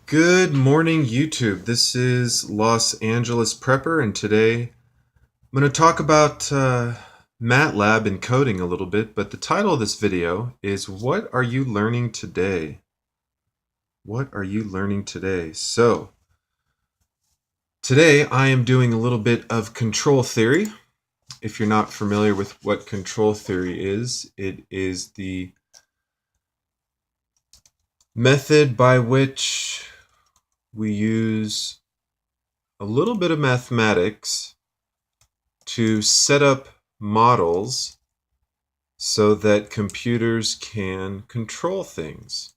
Good morning, YouTube. This is Los Angeles Prepper, and today I'm going to talk about MATLAB and coding a little bit, but the title of this video is What Are You Learning Today? What are you learning today? So, today I am doing a little bit of control theory. If you're not familiar with what control theory is, it is the method by which we use a little bit of mathematics to set up models so that computers can control things.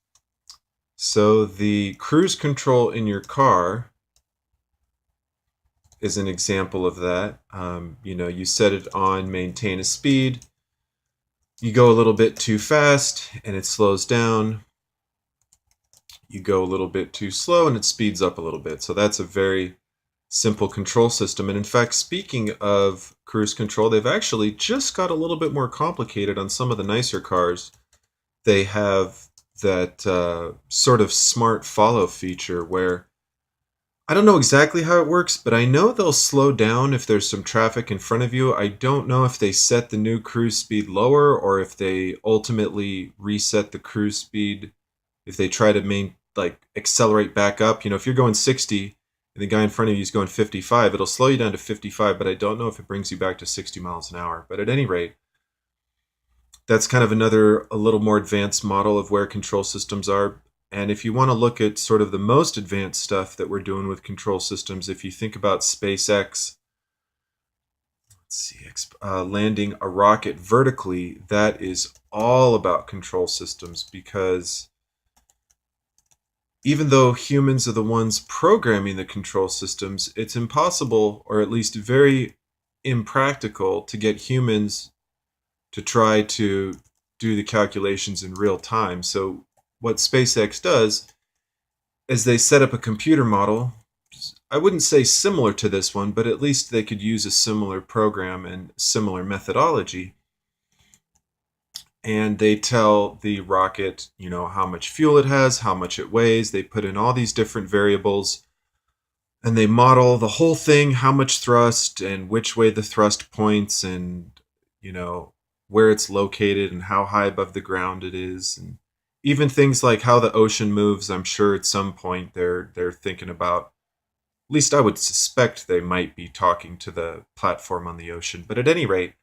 So the cruise control in your car is an example of that. You set it on maintain a speed. You go a little bit too fast and it slows down. You go a little bit too slow and it speeds up a little bit. So that's a very simple control system. And in fact, speaking of cruise control, they've actually just got a little bit more complicated on some of the nicer cars. They have that sort of smart follow feature where I don't know exactly how it works, but I know they'll slow down if there's some traffic in front of you. I don't know if they set the new cruise speed lower or if they ultimately reset the cruise speed, if they try to accelerate back up. If you're going 60 and the guy in front of you is going 55, it'll slow you down to 55, but I don't know if it brings you back to 60 miles an hour. But at any rate, that's kind of a little more advanced model of where control systems are. And if you want to look at sort of the most advanced stuff that we're doing with control systems, if you think about SpaceX, landing a rocket vertically, that is all about control systems, because even though humans are the ones programming the control systems, it's impossible, or at least very impractical, to get humans to try to do the calculations in real time. So what SpaceX does is they set up a computer model. I wouldn't say similar to this one, but at least they could use a similar program and similar methodology. And they tell the rocket, how much fuel it has, how much it weighs. They put in all these different variables and they model the whole thing, how much thrust and which way the thrust points, and where it's located and how high above the ground it is, and even things like how the ocean moves. I'm sure at some point they're thinking about, at least I would suspect they might be talking to the platform on the ocean. But at any rate,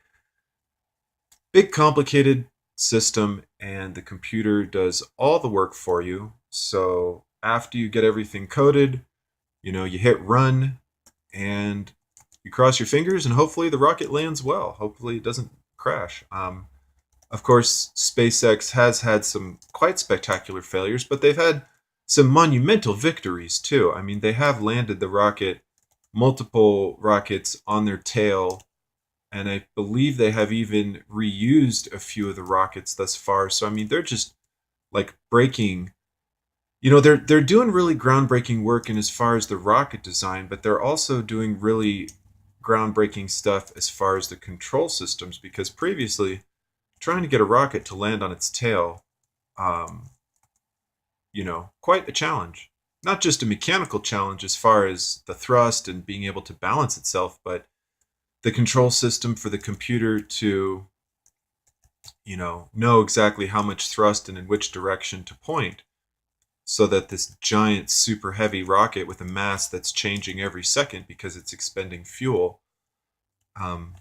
big complicated system, and the computer does all the work for you. So after you get everything coded, you hit run and you cross your fingers and hopefully the rocket lands well. Hopefully it doesn't crash. Of course, SpaceX has had some quite spectacular failures, but they've had some monumental victories too. I mean, they have landed multiple rockets on their tail, and I believe they have even reused a few of the rockets thus far. So I mean, they're just like breaking. They're doing really groundbreaking work in as far as the rocket design, but they're also doing really groundbreaking stuff as far as the control systems, because previously trying to get a rocket to land on its tail, um, quite a challenge. Not just a mechanical challenge as far as the thrust and being able to balance itself, but the control system for the computer to, know exactly how much thrust and in which direction to point, so that this giant super heavy rocket with a mass that's changing every second because it's expending fuel. Um,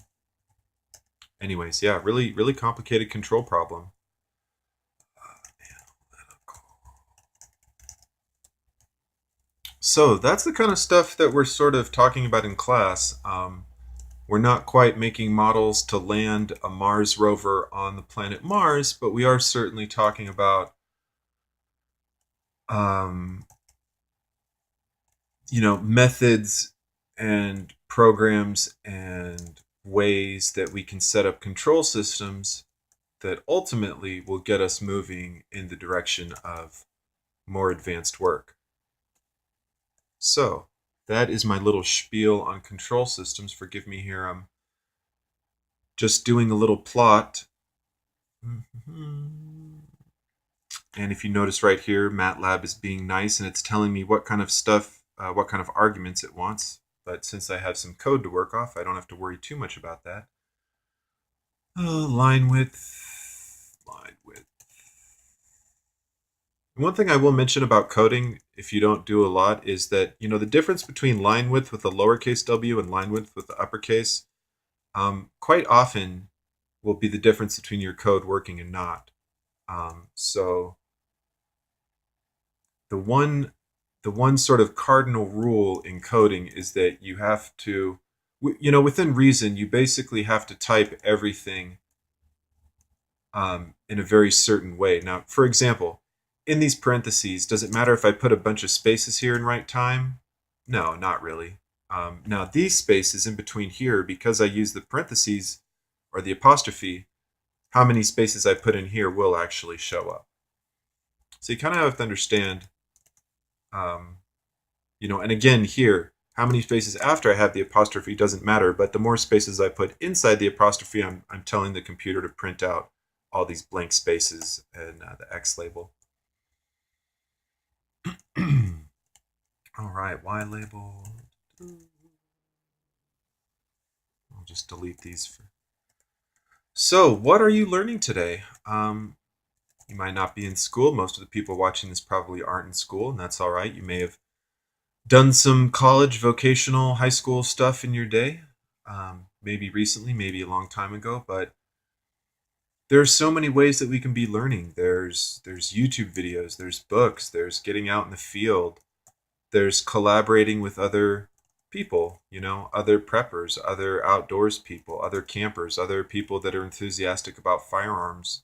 Anyways, yeah, really, really complicated control problem. So that's the kind of stuff that we're sort of talking about in class. We're not quite making models to land a Mars rover on the planet Mars, but we are certainly talking about, um, methods and programs and ways that we can set up control systems that ultimately will get us moving in the direction of more advanced work. So that is my little spiel on control systems. Forgive me here, I'm just doing a little plot. And if you notice right here, MATLAB is being nice and it's telling me what kind of stuff, what kind of arguments it wants. But since I have some code to work off, I don't have to worry too much about that. Line width, line width. One thing I will mention about coding, if you don't do a lot, is that, the difference between line width with a lowercase w and line width with the uppercase, quite often will be the difference between your code working and not. So the one sort of cardinal rule in coding is that you have to, within reason, you basically have to type everything in a very certain way. Now, for example, in these parentheses, does it matter if I put a bunch of spaces here and write time? No, not really. Now, these spaces in between here, because I use the parentheses or the apostrophe, how many spaces I put in here will actually show up. So you kind of have to understand, and again here, how many spaces after I have the apostrophe doesn't matter, but the more spaces I put inside the apostrophe, I'm telling the computer to print out all these blank spaces and the X label. All right, Y label. I'll just delete these. So, what are you learning today? You might not be in school. Most of the people watching this probably aren't in school, and that's all right. You may have done some college, vocational, high school stuff in your day. Maybe recently, maybe a long time ago, but there's so many ways that we can be learning. There's YouTube videos, there's books, there's getting out in the field, there's collaborating with other people, other preppers, other outdoors people, other campers, other people that are enthusiastic about firearms.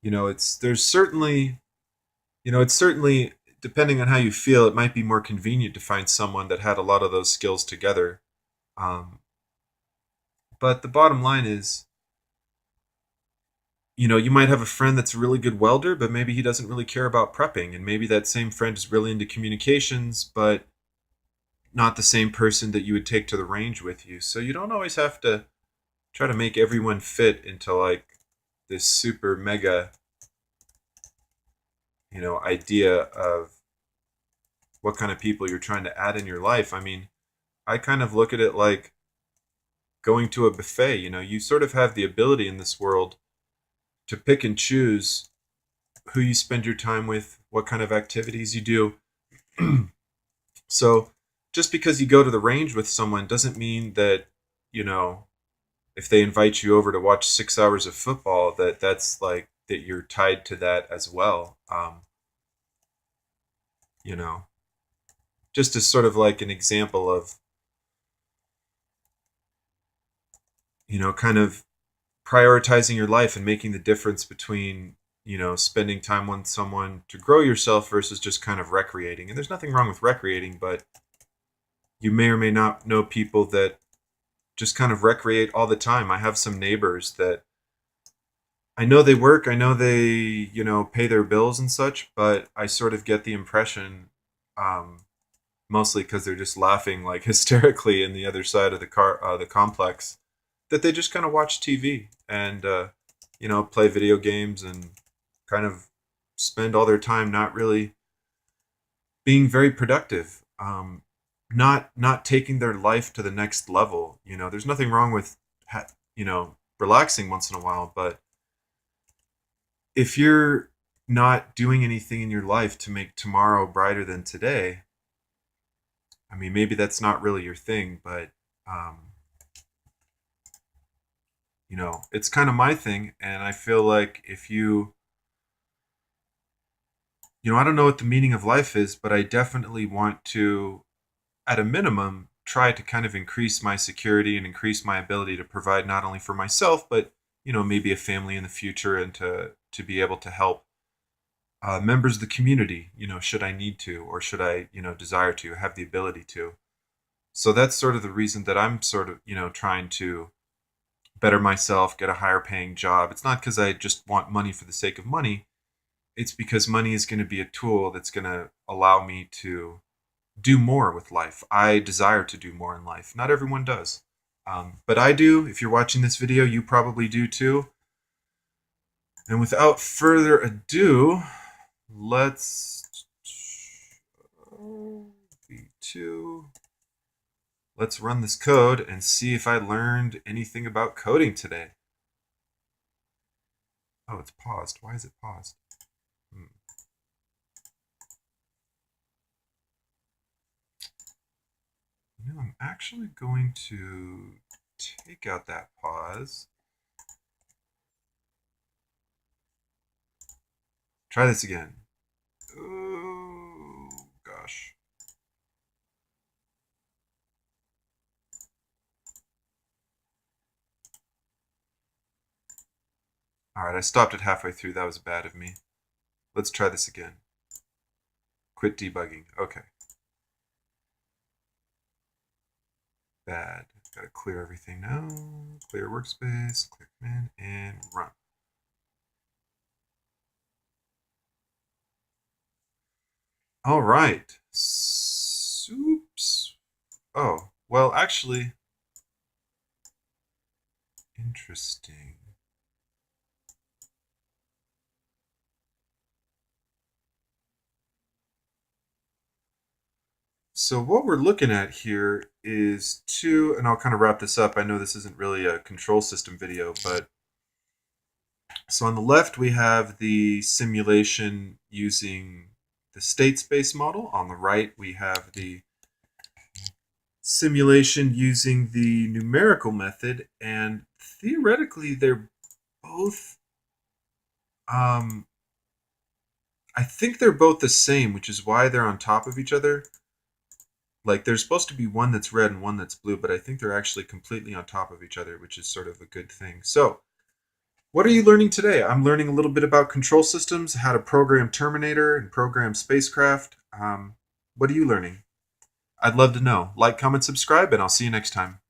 There's certainly, it's certainly, depending on how you feel, it might be more convenient to find someone that had a lot of those skills together. But the bottom line is, you might have a friend that's a really good welder, but maybe he doesn't really care about prepping. And maybe that same friend is really into communications, but not the same person that you would take to the range with you. So you don't always have to try to make everyone fit into like this super mega, idea of what kind of people you're trying to add in your life. I mean, I kind of look at it like going to a buffet. You sort of have the ability in this world to pick and choose who you spend your time with, what kind of activities you do. So just because you go to the range with someone doesn't mean that, if they invite you over to watch 6 hours of football, that's like that you're tied to that as well. You know, just as sort of like an example of, kind of prioritizing your life and making the difference between, spending time with someone to grow yourself versus just kind of recreating. And there's nothing wrong with recreating, but you may or may not know people that just kind of recreate all the time. I have some neighbors that I know they work, I know they, pay their bills and such, but I sort of get the impression, mostly because they're just laughing like hysterically in the other side of the complex, that they just kind of watch TV and, play video games and kind of spend all their time not really being very productive, not taking their life to the next level. There's nothing wrong with, relaxing once in a while, but if you're not doing anything in your life to make tomorrow brighter than today, I mean, maybe that's not really your thing, but, it's kind of my thing. And I feel like if I don't know what the meaning of life is, but I definitely want to, at a minimum, try to kind of increase my security and increase my ability to provide not only for myself, but, maybe a family in the future, and to be able to help members of the community, should I need to, or should I, desire to, have the ability to. So that's sort of the reason that I'm sort of, trying to better myself, get a higher paying job. It's not because I just want money for the sake of money. It's because money is going to be a tool that's going to allow me to do more with life. I desire to do more in life. Not everyone does. But I do. If you're watching this video, you probably do too. And without further ado, let's V2. Let's run this code and see if I learned anything about coding today. Oh, it's paused. Why is it paused? I'm actually going to take out that pause. Try this again. Oh, gosh. All right, I stopped it halfway through. That was bad of me. Let's try this again. Quit debugging. Okay. Bad. Gotta clear everything now. Clear workspace, clear command, and run. All right. Oops. Oh, well, actually, interesting. So what we're looking at here is two, and I'll kind of wrap this up. I know this isn't really a control system video, but so on the left we have the simulation using the state space model. On the right we have the simulation using the numerical method, and theoretically they're both I think they're both the same, which is why they're on top of each other. Like there's supposed to be one that's red and one that's blue, but I think they're actually completely on top of each other, which is sort of a good thing. So, what are you learning today? I'm learning a little bit about control systems, how to program Terminator and program spacecraft. What are you learning? I'd love to know. Like, comment, subscribe, and I'll see you next time.